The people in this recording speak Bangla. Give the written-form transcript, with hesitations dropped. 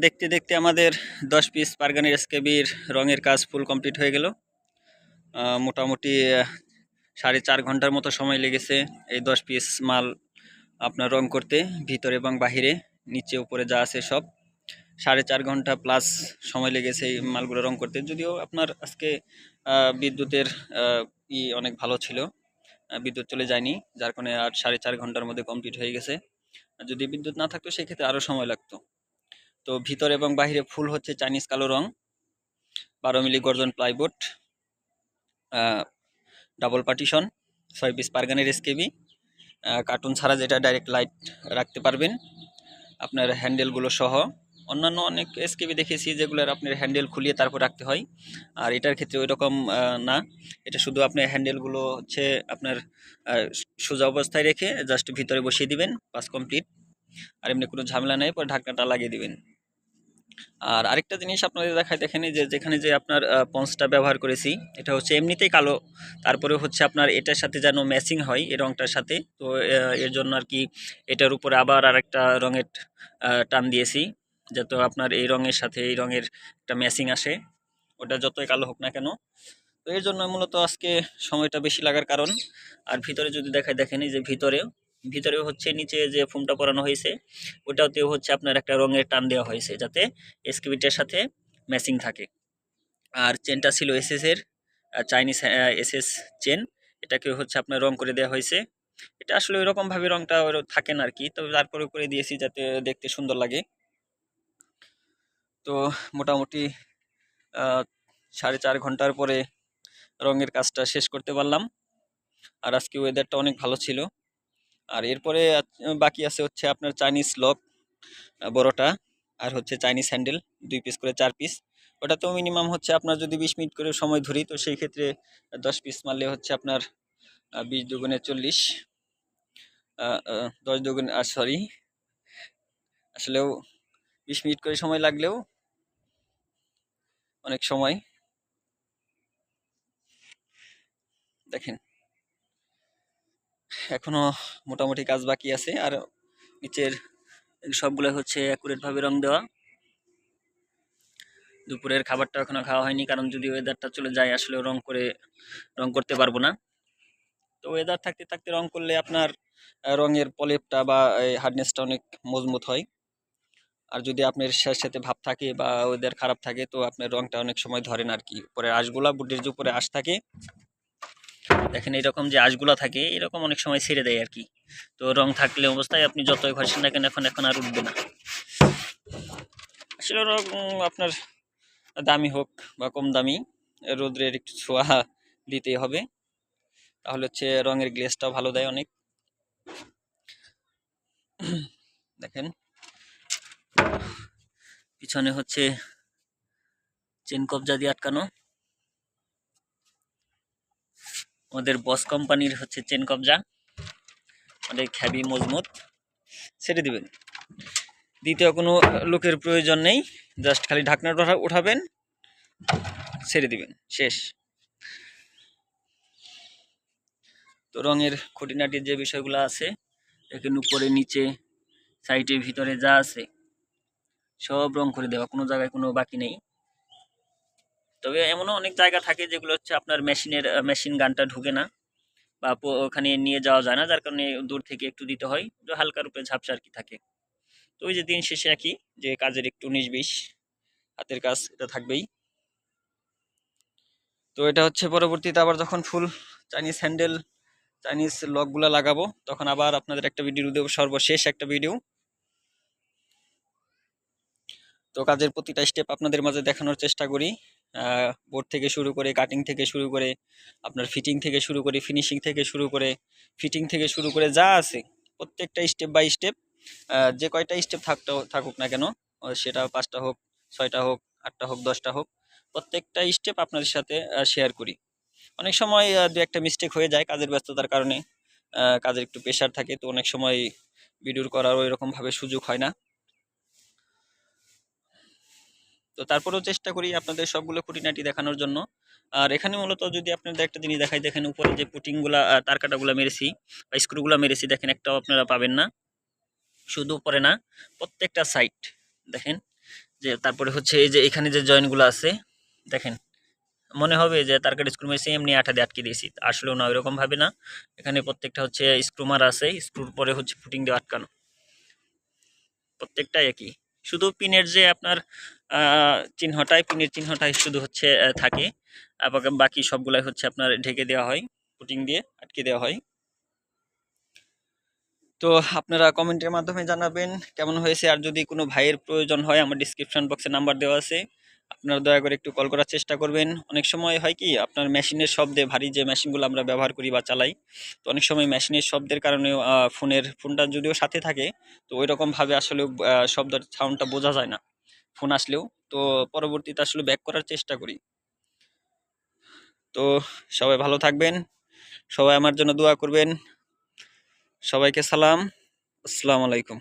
দেখতে দেখতে আমাদের 10 পিস পারগানির এসকেবির রঙের কাজ ফুল কমপ্লিট হয়ে গেল। মোটামুটি 4.5 ঘন্টার মতো সময় লেগেছে এই 10 পিস মাল আপনার রং করতে, ভিতরে এবং বাহিরে, নিচে উপরে যা আছে সব। 4.5 ঘন্টা প্লাস সময় লেগেছে এই মালগুলো রং করতে। যদিও আপনার আজকে বিদ্যুতের অনেক ভালো ছিল, বিদ্যুৎ চলে যায়নি, যার কারণে আর 4.5 ঘন্টার মধ্যে কমপ্লিট হয়ে গেছে। আর যদি বিদ্যুৎ না থাকতো সেক্ষেত্রে আরও সময় লাগতো। তো ভিতরে এবং বাহিরে ফুল হচ্ছে চাইনিজ কালো রং, 12 মিলি গর্জন প্লাইবোর্ড, ডাবল পার্টিশন, 6 পিস পারগানের এসকেবি, কার্টুন ছাড়া, যেটা ডাইরেক্ট লাইট রাখতে পারবেন আপনার হ্যান্ডেলগুলো সহ। অন্যান্য অনেক এসকেবি দেখেছি যেগুলোর আপনার হ্যান্ডেল খুলিয়ে তারপর রাখতে হয়, আর এটার ক্ষেত্রে ওই রকম না। এটা শুধু আপনার হ্যান্ডেলগুলো হচ্ছে আপনার সোজা অবস্থায় রেখে জাস্ট ভিতরে বসিয়ে দিবেন, পাস কমপ্লিট। আর এমনি কোনো ঝামেলা নেই, পরে ঢাকনাটা লাগিয়ে দিবেন। আর আরেকটা জিনিস আপনাদের দেখায়, দেখেন যে যেখানে যে আপনার পন্সটা ব্যবহার করেছি, এটা হচ্ছে এমনিতেই কালো, তারপরে হচ্ছে আপনার এটার সাথে যেন ম্যাচিং হয় এই রংটার সাথে। তো এর জন্য আর কি এটার উপরে আবার আরেকটা রঙের টান দিয়েছি, যাতে আপনার এই রঙের সাথে এই রঙের একটা ম্যাচিং আসে, ওটা যতই কালো হোক না কেন। তো এর জন্য মূলত আজকে সময়টা বেশি লাগার কারণ। আর ভিতরে যদি দেখায়, দেখেন এই যে ভিতরেও হচ্ছে নিচে যে ফোমটা পরানো হয়েছে ওটাতেও হচ্ছে আপনার একটা রঙের টান দেওয়া হয়েছে, যাতে এসকেবিটার সাথে ম্যাচিং থাকে। আর চেনটা ছিল এসএস এর, চাইনিজ এসএস চেন, এটাকে হচ্ছে আপনার রং করে দেওয়া হয়েছে। এটা আসলে ওইরকম ভাবে রংটা থাকে না আর কি, তবে তারপরে করে দিয়েছি যাতে দেখতে সুন্দর লাগে। তো মোটামুটি 4.5 ঘন্টার পরে রঙের কাজটা শেষ করতে পারলাম। আর আজকে ওয়েদারটা অনেক ভালো ছিল। আর এরপরে বাকি আছে হচ্ছে আপনার চাইনিজ লক, বড়টা, আর হচ্ছে চাইনিজ হ্যান্ডেল, 2 পিস করে 4 পিস। ওটা তো মিনিমাম হচ্ছে আপনার যদি 20 মিনিট করে সময় ধরি, তো সেই ক্ষেত্রে 10 পিস মারলে হচ্ছে আপনার 20 দুগুণে 40, 10 দুগুণে সরি, আসলেও 20 মিনিট করে সময় লাগলেও অনেক সময়। দেখেন এখনো মোটামুটি কাজ বাকি আছে। আর নিচের সবগুলো হচ্ছে অ্যাকুরেট ভাবে রং দেওয়া। দুপুরের খাবারটা এখনো খাওয়া হয়নি, কারণ যদি ওয়েদারটা চলে যায় আসলে রং করতে পারবো না। তো ওয়েদার থাকতে থাকতে রং করলে আপনার রঙের প্রলেপটা বা হার্ডনেসটা অনেক মজবুত হয়। আর যদি আপনার সাথে ভাব থাকে বা ওয়েদার খারাপ থাকে, তো আপনার রংটা অনেক সময় ধরে না আর কি। উপরে আঁশগুলা, বুটের যে উপরে আঁশ থাকে, দেখেন এরকম যে আঁশগুলা থাকে, এরকম অনেক সময় ছেড়ে দেয় আর কি। তো রং থাকলে অবস্থায় আপনি যতই ঘষেন না কেন, এখন আর উঠবে না। আসলে রং আপনার দামি হোক বা কম দামি, রোদ্রের একটু ছোঁয়া দিতেই হবে, তাহলে হচ্ছে রঙের গ্লেজটাও ভালো দেয় অনেক। দেখেন পিছনে হচ্ছে চেন কবজা দিয়ে আটকানো, আমাদের বস কোম্পানির হচ্ছে চেন কবজা, অনেক হ্যাভি মজবুত। ছেড়ে দিবেন, দ্বিতীয় কোনো লোকের প্রয়োজন নেই, জাস্ট খালি ঢাকনাটা উঠাবেন, ছেড়ে দিবেন, শেষ। তো রঙের খুঁটিনাটির যে বিষয়গুলো আছে, এখানে উপরে নিচে সাইডে ভিতরে যা আছে সব রং করে দেওয়া, কোনো জায়গায় কোনো বাকি নেই। তবে এমনও অনেক জায়গা থাকে যেগুলো হচ্ছে আপনার মেশিন গানটা ঢুকে না, বা ওখানে নিয়ে যাওয়া যায় না, যার কারণে দূর থেকে একটু দিতে হয়, হালকা রূপে ঝাপসা আর কি থাকে। তো ওই যে দিন শেষে একই, যে কাজের একটু 19-20 হাতের কাজ এটা থাকবেই। তো এটা হচ্ছে পরবর্তীতে আবার যখন ফুল চাইনিজ হ্যান্ডেল, চাইনিজ লকগুলো লাগাবো, তখন আবার আপনাদের একটা ভিডিও দেবো, সর্বশেষ একটা ভিডিও। তো কাজের প্রতিটা স্টেপ আপনাদের মাঝে দেখানোর চেষ্টা করি, বোর্ড থেকে শুরু করে, কাটিং থেকে শুরু করে, আপনার ফিটিং থেকে শুরু করে, ফিনিশিং থেকে শুরু করে, ফিটিং থেকে শুরু করে যা আছে প্রত্যেকটা স্টেপ বাই স্টেপ, যে কয়টা স্টেপ থাকুক না কেন, সেটা 5টা হোক, 6টা হোক, 8টা হোক, 10টা হোক, প্রত্যেকটা স্টেপ আপনাদের সাথে শেয়ার করি। অনেক সময় দু একটা মিস্টেক হয়ে যায় কাজের ব্যস্ততার কারণে, কাজের একটু প্রেশার থাকে, তো অনেক সময় ভিডিও করার ওইরকম ভাবে সুযোগ হয় না। তো তারপরেও চেষ্টা করি আপনাদের সবগুলো খুঁটিনাটি দেখানোর জন্য। আর এখানে মূলত যদি আপনাদের একটা জিনিস দেখাই, দেখেন উপরে যে পুটিংগুলা, তার কাটাগুলা মেরেছি বা স্ক্রুগুলা মেরেছি, দেখেন একটাও আপনারা পাবেন না, শুধু উপরে না, প্রত্যেকটা সাইড দেখেন যে তারপরে হচ্ছে এই যে এখানে যে জয়েন্টগুলো আছে দেখেন, মনে হবে যে তারকাটা স্ক্রু মেশিন এমনি আঠা দিয়ে আটকে দিয়েছি, আসলেও না ওইরকম ভাবে না। এখানে প্রত্যেকটা হচ্ছে স্ক্রুমার আছে, স্ক্রুর পরে হচ্ছে ফুটিং দিয়ে আটকানো, প্রত্যেকটা একই। শুধু পিনের যে আপনার চিহ্নটাই, পিনের চিহ্নটাই শুধু হচ্ছে থাকে, আবার বাকি সবগুলাই হচ্ছে আপনার ঢেকে দেওয়া হয়, ফুটিং দিয়ে আটকে দেওয়া হয়। তো আপনারা কমেন্টের মাধ্যমে জানাবেন কেমন হয়েছে। আর যদি কোনো ভাইয়ের প্রয়োজন হয়, আমার ডিসক্রিপশন বক্সে নাম্বার দেওয়া আছে, আপনারা দয়া করে একটু কল করার চেষ্টা করবেন। অনেক সময় হয় কি আপনার মেশিনের শব্দে, ভারী যে মেশিনগুলো আমরা ব্যবহার করি বা চালাই, তো অনেক সময় মেশিনের শব্দের কারণেও ফোনটা যদিও সাথে থাকে, তো ওই রকমভাবে আসলে শব্দের সাউন্ডটা বোঝা যায় না ফোন আসলেও। তো পরবর্তীতে আসলে ব্যাক করার চেষ্টা করি। তো সবাই ভালো থাকবেন, সবাই আমার জন্য দোয়া করবেন। সবাইকে সালাম, আসসালামু আলাইকুম।